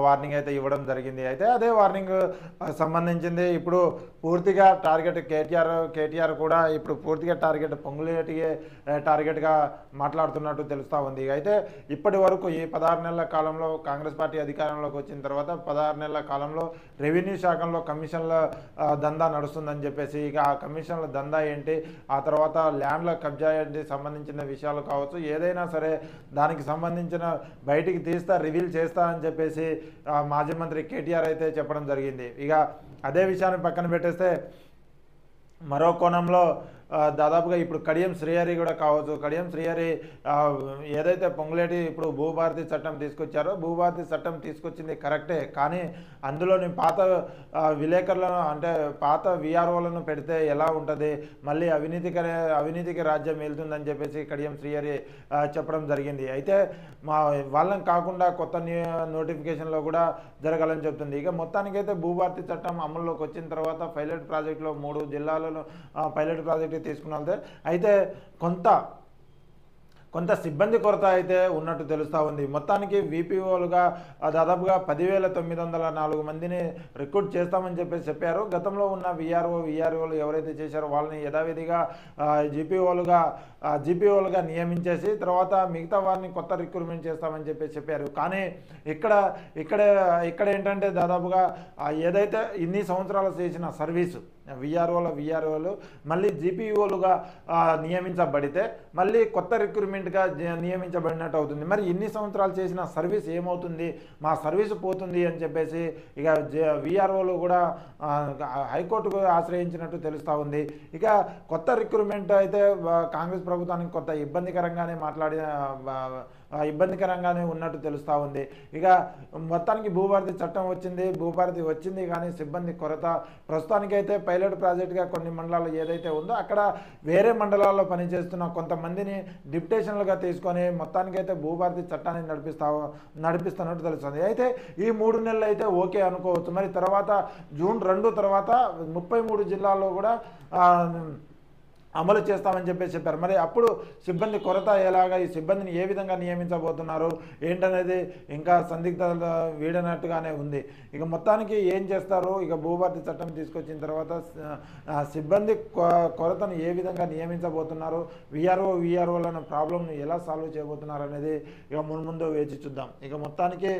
Warning అయితే ఇవ్వడం జరిగింది. అయితే అదే వార్నింగ్ సంబంధించింది ఇప్పుడు పూర్తిగా టార్గెట్ కేటీఆర్ కూడా ఇప్పుడు పూర్తిగా టార్గెట్ పొంగులేటియే టార్గెట్గా మాట్లాడుతున్నట్టు తెలుస్తూ ఉంది. అయితే ఇప్పటి వరకు ఈ 16 నెలల కాలంలో కాంగ్రెస్ పార్టీ అధికారంలోకి వచ్చిన తర్వాత 16 నెలల కాలంలో రెవెన్యూ శాఖలో కమిషన్ల దందా నడుస్తుందని చెప్పేసి, ఇక ఆ కమిషన్ల దందా ఏంటి, ఆ తర్వాత ల్యాండ్ల కబ్జా ఏంటి సంబంధించిన విషయాలు కావచ్చు, ఏదైనా సరే దానికి సంబంధించిన బయటికి తీస్తా, రివీల్ చేస్తా అని చెప్పేసి మాజీ మంత్రి కేటీఆర్ అయితే చెప్పడం జరిగింది. ఇక అదే విషయాన్ని పక్కన పెట్టేస్తే మరో కోణంలో దాదాపుగా ఇప్పుడు కడియం శ్రీహరి కూడా కావచ్చు. కడియం శ్రీహరి ఏదైతే పొంగులేటి ఇప్పుడు భూభారతి చట్టం తీసుకొచ్చారో, భూభారతి చట్టం తీసుకొచ్చింది కరెక్టే, కానీ అందులోని పాత విలేకరులను అంటే పాత విఆర్ఓలను పెడితే ఎలా ఉంటుంది, మళ్ళీ అవినీతికి రాజ్యం వెళ్తుందని చెప్పేసి కడియం శ్రీహరి చెప్పడం జరిగింది. అయితే వాళ్ళని కాకుండా కొత్త నోటిఫికేషన్లో కూడా జరగాలని చెప్తుంది. ఇక మొత్తానికైతే భూభారతి చట్టం అమల్లోకి వచ్చిన తర్వాత పైలట్ ప్రాజెక్టులో 3 జిల్లాలలో పైలట్ ప్రాజెక్టు తీసుకున్నదే అయితే కొంత సిబ్బంది కొరత అయితే ఉన్నట్టు తెలుస్తూ ఉంది. మొత్తానికి వీపీఓలుగా దాదాపుగా 10,904 మందిని రిక్రూట్ చేస్తామని చెప్పారు. గతంలో ఉన్న వీఆర్ఓలు ఎవరైతే చేశారో వాళ్ళని యథావిధిగా జీపీఓలుగా నియమించేసి తర్వాత మిగతా వారిని కొత్త రిక్రూట్మెంట్ చేస్తామని చెప్పారు. కానీ ఇక్కడ ఏంటంటే దాదాపుగా ఏదైతే ఇన్ని సంవత్సరాలు చేసిన సర్వీసు వీఆర్ఓలు మళ్ళీ జీపీఓలుగా నియమించబడితే మళ్ళీ కొత్త రిక్రూట్మెంట్గా నియమించబడినట్టు అవుతుంది. మరి ఇన్ని సంవత్సరాలు చేసిన సర్వీస్ ఏమవుతుంది, మా సర్వీసు పోతుంది అని చెప్పేసి ఇక వీఆర్ఓలు కూడా హైకోర్టుకు ఆశ్రయించినట్టు తెలుస్తూ ఉంది. ఇక కొత్త రిక్రూట్మెంట్ అయితే కాంగ్రెస్ ప్రభుత్వానికి కొంత ఇబ్బందికరంగానే ఉన్నట్టు తెలుస్తూ ఉంది. ఇక మొత్తానికి భూభారతి చట్టం వచ్చింది కానీ సిబ్బంది కొరత. ప్రస్తుతానికైతే పైలట్ ప్రాజెక్టుగా కొన్ని మండలాలు ఏదైతే ఉందో అక్కడ వేరే మండలాల్లో పనిచేస్తున్న కొంతమందిని డిప్యుటేషన్లుగా తీసుకొని మొత్తానికైతే భూభారతి చట్టాన్ని నడిపిస్తున్నట్టు తెలుస్తుంది. అయితే ఈ 3 నెలలు అయితే ఓకే అనుకోవచ్చు. మరి తర్వాత జూన్ 2 తర్వాత 33 జిల్లాల్లో కూడా అమలు చేస్తామని చెప్పారు. మరి అప్పుడు సిబ్బంది కొరత ఎలాగా, ఈ సిబ్బందిని ఏ విధంగా నియమించబోతున్నారు ఏంటనేది ఇంకా సందిగ్ధత వీడనట్టుగానే ఉంది. ఇక మొత్తానికి ఏం చేస్తారు, ఇక భూభారతి చట్టం తీసుకొచ్చిన తర్వాత సిబ్బంది కొరతను ఏ విధంగా నియమించబోతున్నారు, వీఆర్ఓలను ప్రాబ్లంను ఎలా సాల్వ్ చేయబోతున్నారు అనేది ఇక ముందు వేచి చూద్దాం. ఇక మొత్తానికి